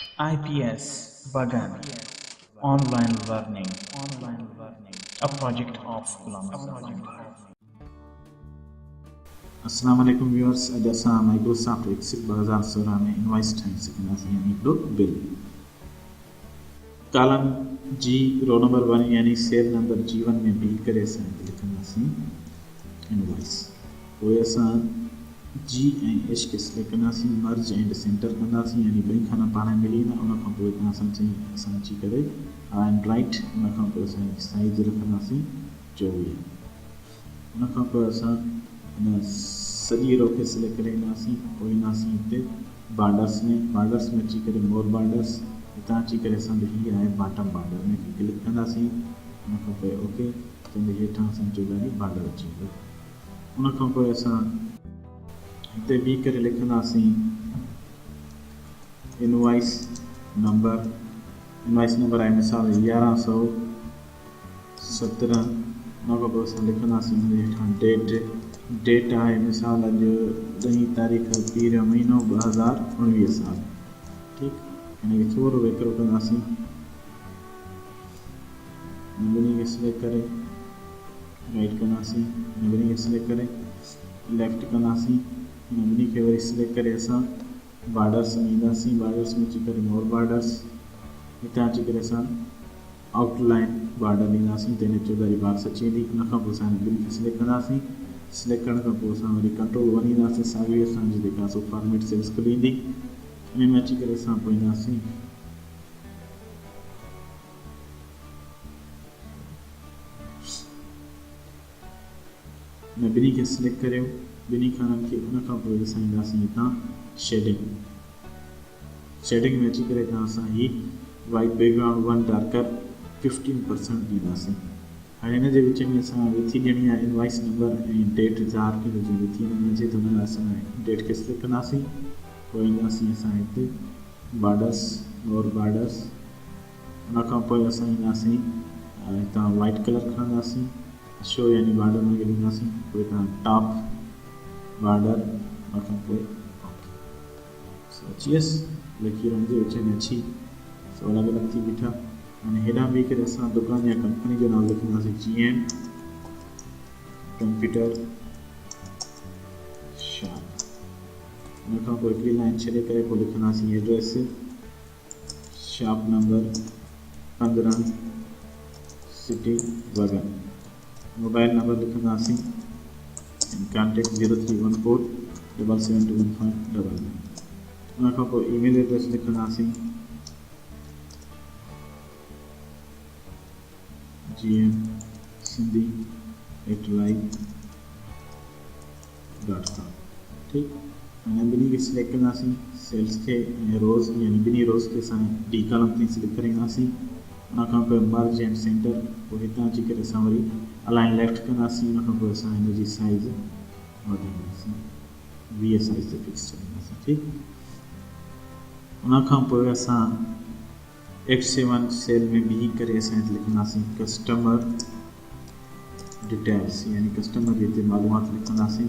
IPS Bagan Online Learning, a project of Ghulam Azam. अस्सलाम वालेकुम viewers अॼु असां माइक्रोसॉफ्ट एक्सेल 2016 में इनवॉइस ठाहे सघंदासीं यानी हिकिड़ो बिल कॉलम जी रो नंबर 1 यानी सेल नंबर G1 में बी करे असां लिखंदासीं इनवॉइस पोइ असां जी ऐं एच खे सिलेक्ट कंदासीं मर्ज एंड सेंटर कंदासीं यानी ॿई खाना पाण मिली वेंदा उन खां पोइ असां अची करे एंड राइट उन खां पोइ असां साइज़ रखंदासीं 24 उन खां पोइ असां इन सॼी रो खे सिलेक्ट करे ईंदासीं पोइ ईंदासीं हिते बॉर्डर्स में अची करे मोर बॉर्डर्स हितां अची करे असांजो हीअ आहे बॉटम बॉर्डर में क्लिक कंदासीं उन खां पोइ ओके जंहिंजे हेठां असांजो बॉर्डर अची वेंदो उन खां पोइ असां हिते बी करे लिखंदासीं इनवॉइस नंबर आहे मिसाल 1117 उन खां पोइ असां लिखंदासीं हुनजे हेठां डेट आहे मिसाल अॼु 10 तारीख़ पहिरियों महीनो 2019 साल ठीकु हिनखे थोरो वेकरो कंदासीं ॿिन्ही खे सिलेक्ट करे राइट कंदासीं ॿिन्ही खे सिलेक्ट करे लेफ्ट कंदासीं ॿिन्ही खे वरी सिलेक्ट करे असां बॉर्डर्स में ईंदासीं बॉर्डर्स में अची करे मोर बॉर्डर्स हितां अची करे असां आउटलाइन बॉर्डर ॾींदासीं जंहिंमें चौधारी बॉक्स अची वेंदी उन खां पोइ असां ॿिन्ही खे सिलेक्ट कंदासीं सिलेक्ट करण खां पोइ असां वरी कंट्रोल वन ईंदासीं साॻी असांजी जेका फॉर्मेट सेल्स खुली ईंदी हिन में अची करे असां पोइ ईंदासीं हिन ॿिन्ही खे सिलेक्ट करियो ॿिन्ही खाननि खे उन खां पोइ असां ईंदासीं हितां शेडिंग में अची करे हितां असां ही वाइट बैकग्राउंड वन डार्कर 15% ॾींदासीं हाणे हिन जे विच में असां विथी ॾियणी आहे इनवॉइस नंबर ऐं डेट 1000 किलो जी विथी न अचे त हुन लाइ असां डेट खे सिलेक्ट कंदासीं पोइ ईंदासीं असां हिते बॉर्डर्स मोर बॉर्डर्स उन खां पोइ असां ईंदासीं हितां वाइट कलर खणंदासीं शो यानी बॉर्डर में ॾींदासीं पोइ हितां टॉप बॉर्डर उन खां पोइ अची वियसि लकीरनि जे विच में अची सभु अलॻि अलॻि थी बीठा अने हेॾां बीह करे असां दुकान या कंपनी जो नालो लिखंदासीं GM कंप्यूटर शॉप उन खां पोइ हिकिड़ी लाइन छॾे करे पोइ लिखंदासीं एड्रेस शॉप नंबर 15 सिटी बगन मोबाइल नंबर लिखंदासीं कॉन्टेक्ट 0314772159 उन खां पोइ ईमेल एड्रेस लिखंदासीं gmsindhi@live.com ठीकु हाणे ॿिन्ही खे सिलेक्ट कंदासीं सेल्स खे ऐं रोज़ यानी ॿिन्ही रोज़ खे असां डी कॉलम ताईं सिलेक्ट करे ईंदासीं उन खां पोइ मर्ज एंड सेंटर पोइ हितां अची करे असां वरी अलाइन लेफ्ट कंदासीं उन खां पोइ असां हिनजी साइज़ वधाईंदासीं 20 साइज़ ते फिक्स छॾींदासीं ठीकु उन खां पोइ असां F7 सेल में बीह करे असां हिते लिखंदासीं कस्टमर डिटेल्स यानी कस्टमर जी हिते मालूमात लिखंदासीं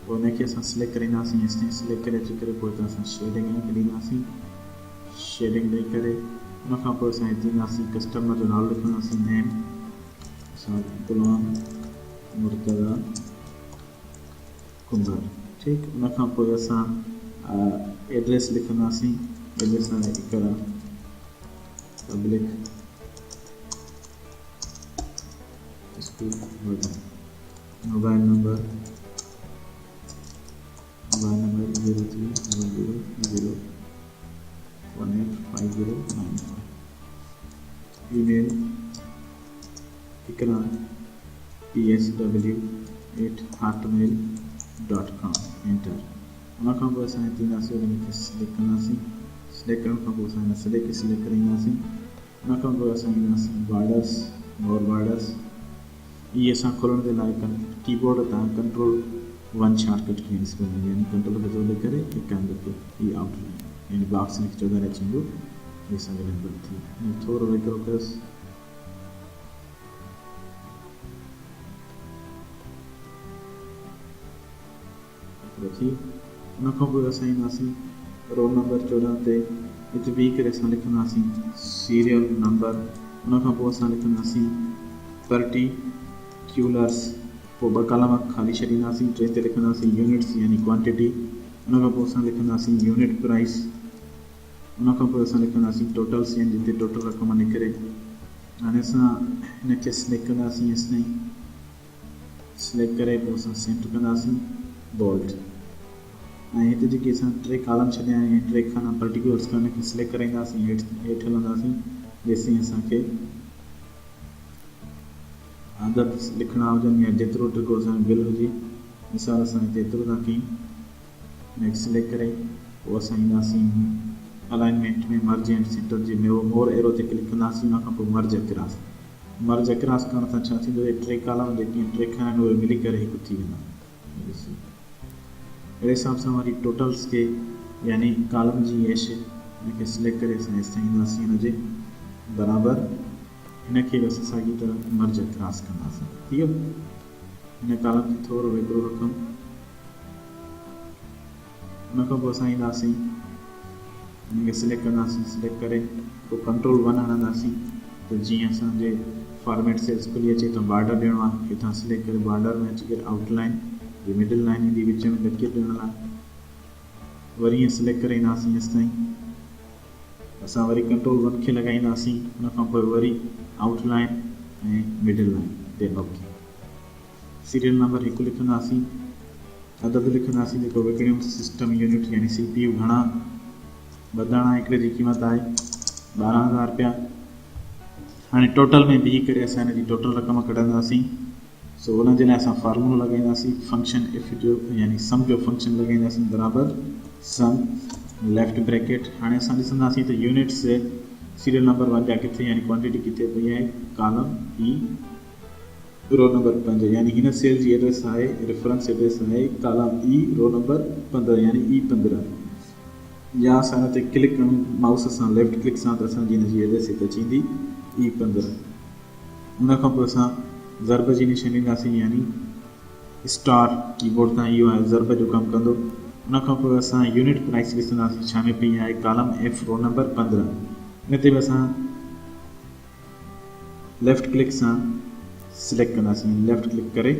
पोइ हुनखे असां सिलेक्ट करींदासीं हेसिताईं सिलेक्ट करे अची करे पोइ हितां असां शेडिंग ॾींदासीं शेडिंग ॾेई करे उन खां पोइ असां हिते ईंदासीं कस्टमर जो नालो लिखंदासीं नेम असां गुलाम मुर्तज़ा कुंबर ठीकु उन खां पोइ असां एड्रेस लिखंदासीं एड्रेस आहे Iqra public school mobile number 0300185095 email Iqra psw@hotmail.com enter उन खां पोइ असां हिते ईंदासीं हुनखे सिलेक्ट कंदासीं सिलेक्ट करण खां पोइ असां हिन सॼे खे सिलेक्ट करे ईंदासीं उन खां पोइ असां ईंदासीं बॉर्डर्स मोर बॉर्डर्स इहे असां खोलण जे लाइ कीबोर्ड तां कंट्रोल 1 शॉर्टकट की यूज़ करनी है यानी कंट्रोल के जोड़े करे एक काम करके ये आउटलाइन यानी बॉक्स में चौदह रचेंगे ये सारे नंबर थी थोड़ा वेट रोकस रखी उन खां पोइ असां ईंदासीं रोल नंबर 14 ते हिते बीह करे असां लिखंदासीं सीरियल नंबर, उनखां पोइ असां लिखंदासीं पर्टिक्यूलर्स, पोइ ॿ कालम ख़ाली छॾींदासीं, टे ते लिखंदासीं यूनिट्स यानी क्वांटिटी, उनखां पोइ असां लिखंदासीं यूनिट प्राइस, उनखां पोइ असां लिखंदासीं टोटल्स यानी जिते टोटल रक़म निकिरे। हाणे असां हिनखे सिलेक्ट कंदासीं हेसि ताईं, सिलेक्ट करे पोइ असां सेंट कंदासीं बोल्ड, ऐं हिते जेके असां टे कालम छॾिया आहिनि टे खाना पर्टिकुलर्स खां हिनखे सिलेक्ट कराईंदासीं, हेठि हलंदासीं जेसिताईं असांखे आदत लिखणा हुजनि या जेतिरो जेको असांजो बिल हुजे मिसाल सां हिते एतिरो था कयूं, हिनखे सिलेक्ट करे पोइ असां ईंदासीं अलाइनमेंट में मर्ज and centre J more arrow ते क्लिक कंदासीं, उनखां पोइ मर्ज अक्रॉस करण सां छा थींदो, टे कालम जेके टे खाना आहिनि उहे मिली करे हिकु थी वेंदा। अहिड़े हिसाब सां वरी टोटल्स खे यानी कालम जी एश हिनखे सिलेक्ट करे असां हेसि ताईं ईंदासीं, हिनजे बराबरि हिनखे बसि साॻी तरह मर्ज क्रॉस कंदासीं, ठीक है। हिन कालम खे थोरो वेकिरो रखूं, उनखां पोइ असां ईंदासीं हिनखे सिलेक्ट कंदासीं, सिलेक्ट करे पोइ कंट्रोल 1 हणंदासीं, त जीअं असांजे फॉर्मेट सेल्स खुली अचे त बॉर्डर ॾियणो आहे, हितां सिलेक्ट करे बॉर्डर में अची करे आउटलाइन ये मिडिल लाइन ईंदी विच में लकीर ॾियण लाइ, वरी ईअं सिलेक्ट करे ईंदासीं हेसि ताईं, असां वरी कंट्रोल 1 खे लॻाईंदासीं, उनखां पोइ वरी आउटलाइन ऐं मिडिल लाइन ते ओके। सीरियल नंबर हिकु लिखंदासीं, अदद लिखंदासीं जेको विकिणियूं सिस्टम यूनिट यानी CPU घणा वधाइणा, हिकिड़े जी क़ीमत आहे 12,000 रुपया। हाणे टोटल में बीह करे असां हिन जी टोटल रक़म कढंदासीं, सो उन जे लाइ असां फार्मूलो लॻाईंदासीं फंक्शन इफ जो यानी सम जो फंक्शन लॻाईंदासीं बराबरि सम लेफ्ट ब्रैकेट। हाणे असां ॾिसंदासीं त यूनिट्स सीरियल नंबर 1 जा किथे यानी क्वांटिटी किथे पई आहे, कालम ई रो नंबर 5 यानी हिन सेल जी एड्रेस आहे, रेफरेंस एड्रेस आहे कालम ई रो नंबर 15 यानी E15, या असां हिन ते क्लिक कयूं माउस सां लेफ्ट क्लिक सां त असांजी हिन जी एड्रेस हिते अची वेंदी E15। उनखां पोइ असां ज़रब जी निशानी ॾींदासीं यानी स्टार कीबोर्ड तां इहो आहे ज़रब जो कमु कंदो। उनखां पोइ असां यूनिट प्राइस ॾिसंदासीं छा में पई आहे, कालम F रो नंबर 15, हिन ते बि असां लेफ्ट क्लिक सां सिलेक्ट कंदासीं, लेफ्ट क्लिक करे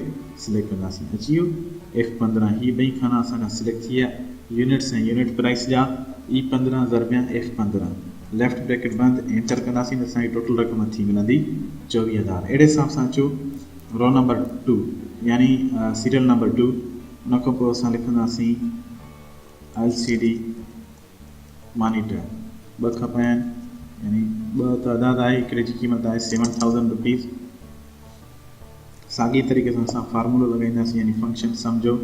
सिलेक्ट कंदासीं, अची वियो F15। हीअ ॿई खाना असांजा सिलेक्ट थी विया यूनिट्स ऐं यूनिट प्राइस जा, E15 ज़रबिया F15, लेफ्ट ब्रैकेट बंदि, एंटर कंदासीं त असांजी टोटल रक़म थी मिलंदी 24,000। अहिड़े हिसाब सां अचो रो नंबर 2 यानी सीरियल नंबर 2, उनखां पोइ असां लिखंदासीं LCD मॉनिटर, 2 खपा आहिनि यानी 2 तइदाद आहे, हिकिड़े जी क़ीमत आहे 7,000 रुपीज़। साॻी तरीक़े सां असां फार्मूलो लॻाईंदासीं यानी फंक्शन सम्झो,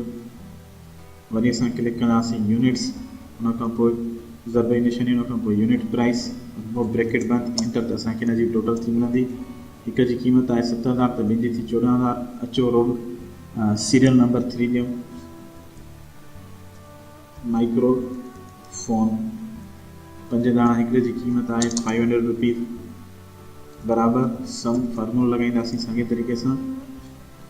वरी असां क्लिक कंदासीं यूनिट्स, उनखां पोइ ज़रब जी निशानी, उनखां पोइ यूनिट प्राइस, पोइ ब्रैकेट बंदि, एंटर त असांखे हिन जी टोटल थी मिलंदी, हिक जी क़ीमत आहे 7,000 त ॿिनि जी थी 14,000। अचो रोल सीरियल नंबर 3 ॾियूं, माइक्रोफोन 5 दाणा, हिकिड़े जी क़ीमत आहे 500 रुपीज़ बराबरि सम फार्मूलो लॻाईंदासीं साॻे तरीक़े सां,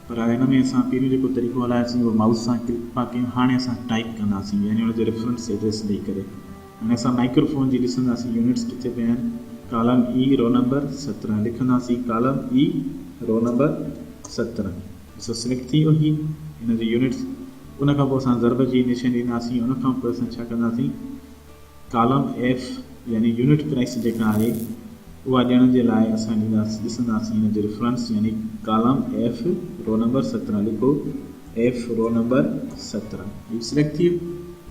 पर हिन में असां पहिरियों जेको तरीक़ो हलायोसीं उहो माउस सां क्लिक पिया कयूं, हाणे असां टाइप कंदासीं यानी हुनजो रेफरेंस एड्रेस ॾेई करे। हाणे असां माइक्रोफोन जी ॾिसंदासीं यूनिट्स किथे पिया आहिनि, कालम ई रो नंबर 17 लिखंदासीं, कालम ई रो नंबर 17 असां सिलेक्ट थी वियो ही हिन जी यूनिट्स। उनखां पोइ असां ज़रब जी निशानी ॾींदासीं, उनखां पोइ असां छा कंदासीं कालम F यानी यूनिट प्राइस जेका आहे उहा ॾियण जे लाइ असां ॾिसंदासीं हिन जो रेफरेंस यानी कालम F रो नंबर 17 लिखो, F रो नंबर 17 इहो सिलेक्ट थी वियो,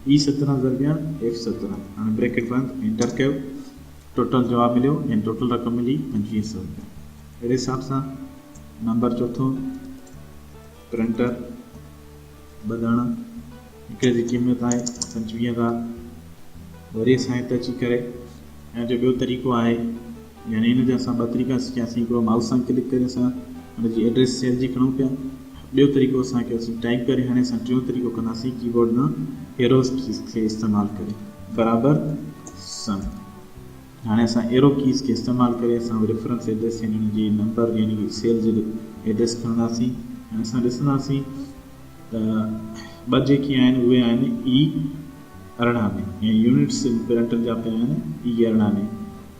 E17 ज़रबिया F17। हाणे ब्रैकेट बंदि, एंटर कयो, टोटल जवाबु मिलियो ऐं टोटल रक़म मिली 2500 रुपया। अहिड़े हिसाब सां नंबर चौथों प्रिंटर 2 दाणा, हिकिड़े जी क़ीमत आहे 25,000। वरी असां हिते अची करे ऐं जो ॿियो तरीक़ो आहे यानी हिन जा असां 2 तरीक़ा सिखियासीं, हिकिड़ो माउस सां क्लिक करे असां हुनजी एड्रेस सेल जी खणूं पिया, ॿियो तरीक़ो असां कयोसीं टाइप करे। हाणे असां टियों तरीक़ो कंदासीं कीबोर्ड न एरोस खे इस्तेमालु करे बराबरि सम। हाणे असां एरो कीज़ खे इस्तेमालु करे असां रेफरेंस एड्रेस यानी हुनजी नंबर यानी सेल जी एड्रेस खणंदासीं। हाणे असां ॾिसंदासीं त 2 जेकी आहिनि उहे आहिनि अरिड़हं में ऐं यूनिट्स प्रिंटर जा पिया आहिनि इहे 18 में।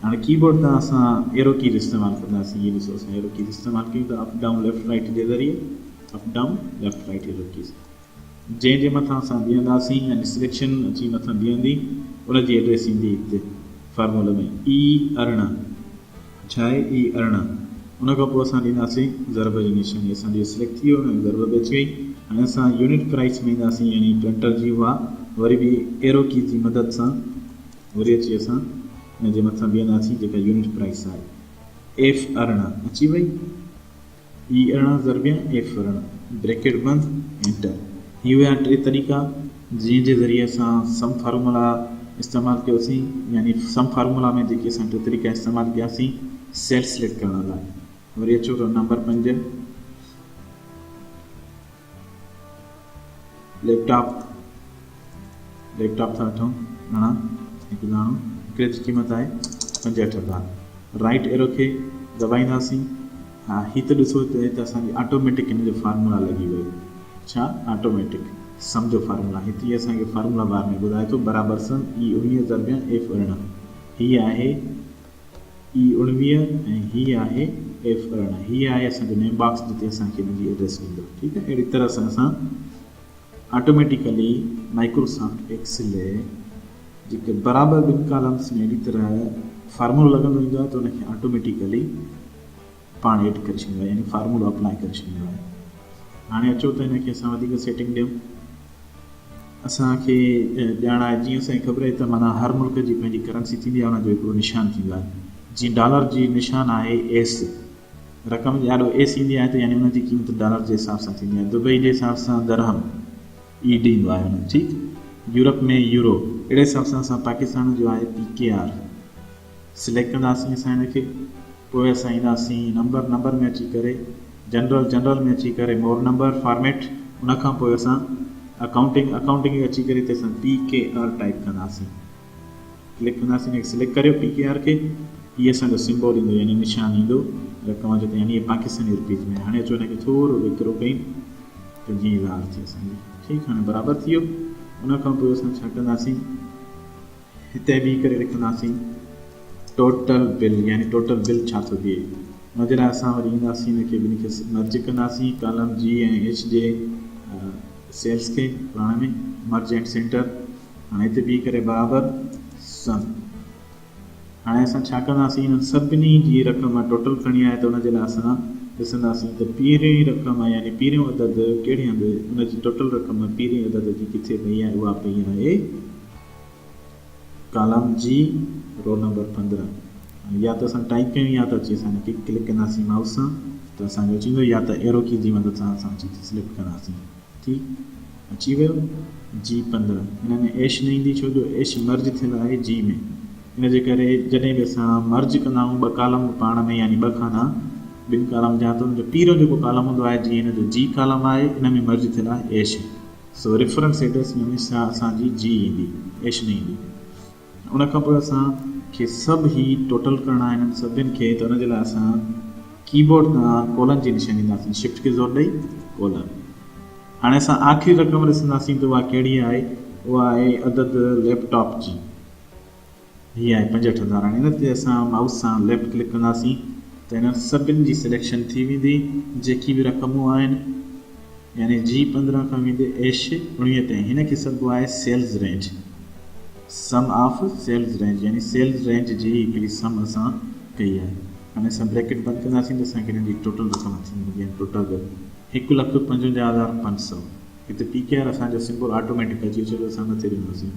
हाणे कीबोर्ड तां असां एरो कीज इस्तेमालु कंदासीं। इहे ॾिसो असां एरो कीज इस्तेमालु कयूं था अप डाउन लेफ्ट राइट जे ज़रिए, up down left right arrow keys. जंहिंजे मथां असां बीहंदासीं यानी सिलेक्शन अची मथां बीहंदी उनजी एड्रेस ईंदी हिते फार्मूले में E18 छा आहे E18। उन खां पोइ असां ॾींदासीं ज़रब जी निशानी। असांजी सिलेक्ट थी वियो हुन ज़रब बि अची वई। हाणे असां यूनिट प्राइस में ईंदासीं यानी प्रिंटर जी उहा वरी बि एरो की जी मदद सां वरी अची असां हिन जे मथां बीहंदासीं जेका यूनिट प्राइस आहे F18 अची वई। E18 ज़रबिया F18 ब्रैकेट बंदि एंटर। ही हुआ टे तरीक़ा जंहिंजे ज़रिए असां सम फार्मूला इस्तेमालु कयोसीं यानी सम फार्मूला में जेके असां टे तरीक़ा इस्तेमालु कयासीं सेल सिलेक्ट करण लाइ। वरी अचो त नंबर 5 लैपटॉप था वठूं घणा हिकु दाणो हिकिड़े जी क़ीमत आहे 65,000। राइट एरो खे दबाईंदासीं। हा हीअ त ॾिसो त असांजी ऑटोमेटिक हिन जो फार्मूला लॻी वियो। छा ऑटोमेटिक सम जो फार्मूला हिते असांखे फार्मूला बार में ॿुधाए थो बराबरि सम E19 ज़रबिया F18। हीअ आहे E19 ऐं हीअ आहे F18। हीअ आहे असांजो नेम बॉक्स जिते असांखे हिनजी एड्रेस ॾींदो। ठीकु आहे। अहिड़ी तरह सां असां ऑटोमेटिकली माइक्रोसॉफ्ट एक्सेल जेके बराबरि ॿिनि कॉलम्स में अहिड़ी तरह फार्मूलो लॻंदो ईंदो आहे त उनखे ऑटोमेटिकली पाण एड करे छॾींदो आहे यानी फार्मूलो अप्लाई करे छॾींदो आहे। हाणे अचो त हिनखे असां वधीक सेटिंग ॾियूं। असांखे ॼाण आहे जीअं असांखे ख़बर आहे त माना हर मुल्क जी पंहिंजी करंसी थींदी आहे हुनजो हिकिड़ो निशान थींदो आहे। जीअं डॉलर जी निशान आहे एस, रक़म ॾाढो एस ईंदी आहे त यानी हुनजी क़ीमत डॉलर जे हिसाब सां थींदी आहे। दुबई जे हिसाब सां दरहम ई ॾींदो आहे हुन। ठीकु। यूरोप में यूरो। अहिड़े हिसाब सां असां पाकिस्तान जो आहे PKR सिलेक्ट कंदासीं असां हिनखे। पोइ असां ईंदासीं नंबर में अची करे जनरल में अची करे मोर नंबर फॉर्मेट। उनखां पोइ असां अकाउंटिंग में अची करे हिते असां PKR टाइप कंदासीं। क्लिक कंदासीं हिनखे सिलेक्ट करियो PKR खे। हीअ असांजो सिम्बॉल ईंदो यानी निशान ईंदो रक़म जो यानी पाकिस्तानी रुपीज़ में। हाणे अचो हिनखे थोरो विकिरो कयूं त जीअं इज़हार थिए असांजी। ठीकु। हाणे बराबरि थी वियो। उनखां पोइ असां छा कंदासीं हिते बीह करे लिखंदासीं टोटल बिल यानी टोटल बिल छा थो थिए। हुन जे लाइ असां वरी ईंदासीं हिनखे ॿिन्ही खे मर्ज कंदासीं कॉलम G ऐं H जे सेल्स खे पुराणे में मर्ज एंड सेंटर। हाणे हिते बीह करे बराबरि सम। हाणे असां छा कंदासीं हिन सभिनी जी रक़म टोटल खणी आहे त हुनजे लाइ असां ॾिसंदासीं त पहिरीं रक़म यानी पहिरियों अदद कहिड़े हंधि हुनजी टोटल रक़म पहिरीं अदद जी किथे पई आहे उहा पई आहे कॉलम G रो नंबर 15। या त असां टाइप कयूं या त अची असां हिनखे क्लिक कंदासीं माउस सां त असांजो अची वेंदो या त एरो की जी मदद सां असां अची सिलेक्ट कंदासीं। ठीकु अची वियो G15। हिन में एश न ईंदी छो जो एश मर्ज थियल आहे G में। इन जे करे जॾहिं बि असां मर्ज कंदा आहियूं ॿ कॉलम पाण में यानी ॿ खाना ॿिनि कॉलम जा त हुनजो पहिरियों जेको कॉलम हूंदो आहे जीअं हिन जो G कॉलम आहे इन में मर्ज थियल आहे एश। सो रेफरेंस एड्रेस में हमेशह असांजी G ईंदी एश न ईंदी। उनखां पोइ असांखे सभु ई टोटल करणा आहिनि सभिनि खे त हुनजे लाइ असां कीबोर्ड तां कोलन जी निशानी ॾींदासीं शिफ्ट खे ज़ोर ॾेई कोलन। हाणे असां आख़िरी रक़म ॾिसंदासीं त उहा कहिड़ी आहे। उहा आहे अदद लैपटॉप जी। हीअ आहे 65,000। हाणे हिन ते असां माउस सां लेफ्ट क्लिक कंदासीं त हिन सभिनि जी सिलेक्शन थी वेंदी जेकी बि रक़मूं आहिनि यानी G15 खां वेंदे एश 19 ताईं। हिनखे सभु आहे sales range sum of sales range यानी सेल्स रेंज जी हिकिड़ी सम असां कई आहे। हाणे असां ब्रैकेट बंदि कंदासीं त असांखे हिन जी टोटल रक़म थींदी आहे टोटल बिल 1,55,500। हिते PKR असांजो सिंबल ऑटोमेटिक अची छॾियो असां मथे ॾींदासीं।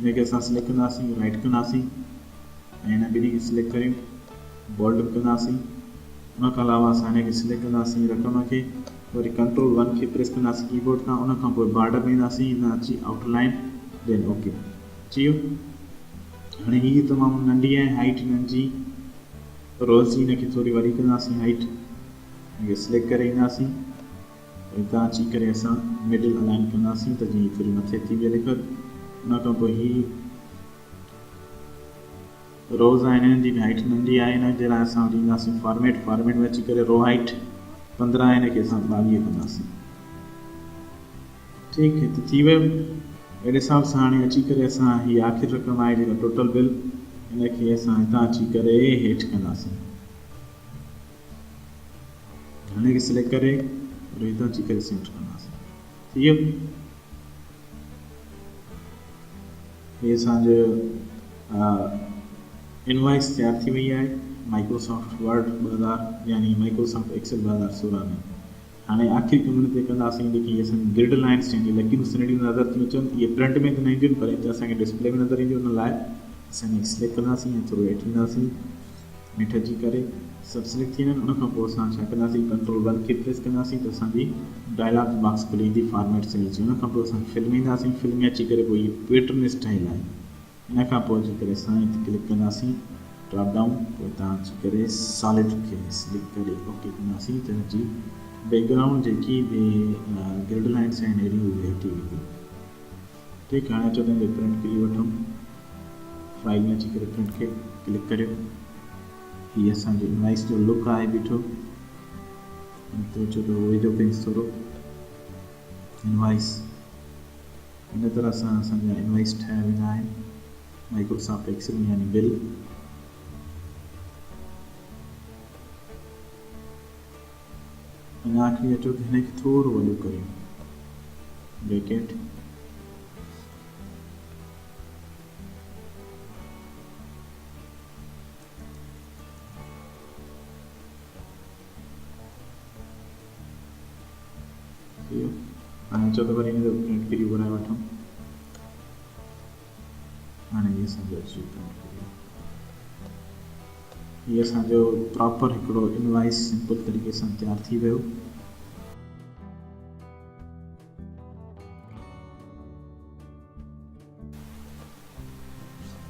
हिनखे असां सिलेक्ट कंदासीं राइट कंदासीं ऐं हिन ॿिन्ही खे सिलेक्ट करियूं बोल्ड कंदासीं। उन खां अलावा असां हिनखे सिलेक्ट कंदासीं रक़म खे वरी कंट्रोल 1 खे प्रेस कंदासीं कीबोर्ड खां। उनखां पोइ बॉर्डर में ईंदासीं हिन अची आउटलाइन देन ओके अची वियो। हाणे हीअ तमामु नंढी आहे हाइट हिननि जी रोज़ जी हिनखे थोरी वरी कंदासीं हाइट हिनखे सिलेक्ट करे ईंदासीं हितां अची करे असां मिडिल अलाइन कंदासीं त जीअं थोरी मथे थी वई लिखत। उनखां पोइ हीअ रोज़ आहिनि हिननि जी बि हाइट नंढी आहे हिन जे लाइ असां ॾींदासीं फॉर्मेट में अची करे रो हाइट 15 हिनखे असां 22 कंदासीं। ठीकु हिते थी वियो। अहिड़े हिसाब सां हाणे अची करे असां हीअ आख़िर रक़म आहे जेका टोटल बिल इनखे असां हितां अची करे हेठि कंदासीं। हिन खे सिलेक्ट करे और हितां अची करे सेंटर कंदासीं। थी वियो। हीअ असांजो इनवॉइस तयारु थी वई आहे माइक्रोसॉफ्ट वर्ड 2000 यानी माइक्रोसॉफ्ट एक्सेल 2016 में। हाणे आख़िरी कम ते कंदासीं जेकी असांजी ग्रिड लाइन्स आहिनि लकीरूं सनड़ियूं नज़र थियूं अचनि। इहे प्रिंट में त न ईंदियूं पर हिते असांखे डिस्प्ले में नज़र ईंदियूं। उन लाइ असां सिलेक्ट कंदासीं ऐं थोरो हेठि ईंदासीं। हेठि अची करे सभु सिलेक्ट थी वञनि। उनखां पोइ असां छा कंदासीं कंट्रोल 1 खे प्रेस कंदासीं त असांजी डायलॉग बॉक्स खुली ईंदी फॉर्मेट सेल्स जी। उनखां पोइ असां फिल्म ईंदासीं। फिल्म में अची करे पोइ इहे पैटर्न स्टाइल आहे। इनखां पोइ अची करे असां हिते क्लिक कंदासीं ड्रॉप डाउन। पोइ तव्हां अची करे सॉलिड खे सिलेक्ट करे ओके कंदासीं त जी बैकग्राउंड जेकी बि ग्रिड लाइन्स आहिनि अहिड़ियूं उहे हेठि वेंदियूं। ठीकु। हाणे अचो तव्हांजो प्रिंट करी वठूं। फाइल में अची करे प्रिंट खे क्लिक करियो। हीअ असांजो इनवॉइस जो लुक आहे बीठो। हिते अचो त वेझो कईंसि थोरो इनवॉइस। हिन तरह सां असांजा इनवॉइस ठाहिया वेंदा आहिनि माइक्रोसॉफ्ट एक्सेल में यानी बिल। अञा आख़िरी अचो त हिनखे थोरो वॾो करियो ब्रैकेट। हाणे अचो त वरी हिन जो प्रिंट करी बनाए वठूं। हाणे इहे असांजो अची प्रिंट करियो। हीअ असांजो प्रॉपर हिकिड़ो इनवॉइस सिंपल तरीक़े सां तयारु थी वियो।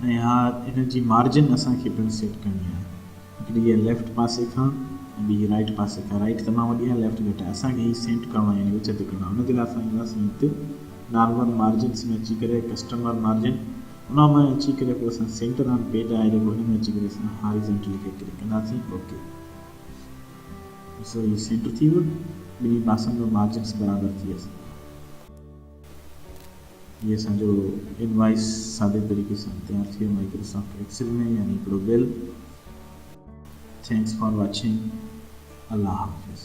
ऐं हा हिन जी मार्जिन असांखे पिणु सेट करणी आहे। हिकिड़ी इहा लेफ्ट पासे खां ऐं ॿी राइट पासे खां। राइट तमामु वॾी आहे, लेफ्ट घटि आहे। असांखे हीअ सेंट करिणो आहे यानी विच ते करिणो आहे। हुनजे लाइ असां ईंदासीं हिते नॉर्मल मार्जिन्स में अची करे कस्टमर मार्जिन उन में अची करे पोइ असां सेंटर ऑन पेज आहे जेको हिन में अची करे असां हॉरिज़ॉन्टली खे क्लिक कंदासीं ओके। ॾिसो हीअ सेंटर थी वियो। ॿिन्ही पासनि जो मार्जिन्स बराबरि थी वियसि। ये असांजो इनवॉइस सादे तरीक़े सां तयारु थी वियो माइक्रोसॉफ्ट एक्सेल में यानी हिकिड़ो बिल। Thanks for watching. अल्लाह हाफ़िज़।